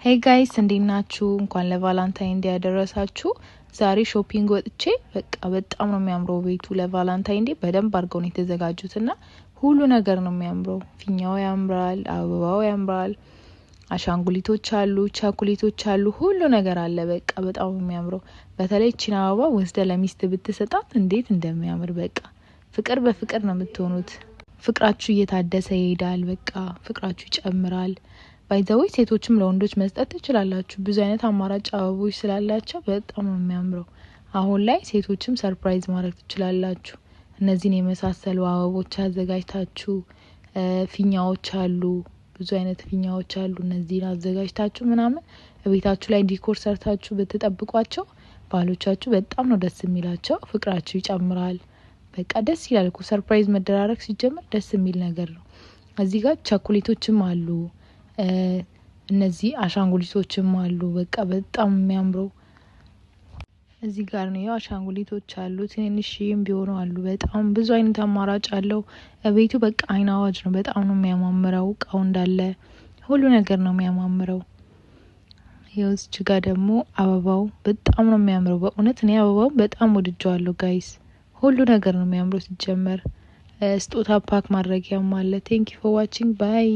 ሄይ ጋይስ እንዴት ናችሁ? እንኳን ለቫላንታይን ዴይ ያደረሳችሁ። ዛሬ ሾፒንግ ወጥቼ በጣም ነው የሚያምረው ቤቱ። ለቫላንታይን ዴይ በደንብ አድርገው ነው የተዘጋጁትና ሁሉ ነገር ነው የሚያምረው። ፊኛው ያምራል፣ አበባው ያምራል፣ አሻንጉሊቶች አሉ፣ ቻኩሌቶች አሉ፣ ሁሉ ነገር አለ። በጣም ነው የሚያምረው። በተለይ ቺና አበባ ወስደ ለሚስት ብትሰጣት እንዴት እንደሚያምር ፍቅር በፍቅር ነው የምትሆኑት። ፍቅራችሁ እየታደሰ ይሄዳል። ፍቅራችሁ ይጨምራል። ባይዘዌ ሴቶችም ለወንዶች መስጠት ትችላላችሁ። ብዙ አይነት አማራጭ አበቦች ስላላቸው በጣም ነው የሚያምረው። አሁን ላይ ሴቶችም ሰርፕራይዝ ማድረግ ትችላላችሁ። እነዚህን የመሳሰሉ አበቦች አዘጋጅታችሁ ፊኛዎች አሉ፣ ብዙ አይነት ፊኛዎች አሉ። እነዚህን አዘጋጅታችሁ ምናምን ቤታችሁ ላይ ዲኮር ሰርታችሁ ብትጠብቋቸው ባሎቻችሁ በጣም ነው ደስ የሚላቸው። ፍቅራችሁ ይጨምራል። ደስ ይላል እኮ ሰርፕራይዝ መደራረግ ሲጀምር ደስ የሚል ነገር ነው። እዚህ ጋር ቻኩሌቶችም አሉ። እነዚህ አሻንጉሊቶችም አሉ። በጣም የሚያምረው እዚህ ጋር ነው። ያው አሻንጉሊቶች አሉ፣ ትንንሽም ቢሆኑ አሉ። በጣም ብዙ አይነት አማራጭ አለው ቤቱ። አይን አዋጅ ነው። በጣም ነው የሚያማምረው። እቃው እንዳለ ሁሉ ነገር ነው የሚያማምረው። ይኸው እዚህ ጋር ደግሞ አበባው በጣም ነው የሚያምረው። በእውነት እኔ አበባው በጣም ወድጄዋለሁ ጋይስ። ሁሉ ነገር ነው የሚያምረው ሲጀመር። ስጦታ ፓክ ማድረጊያም አለ። ቴንክ ዩ ፎር ዋቺንግ ባይ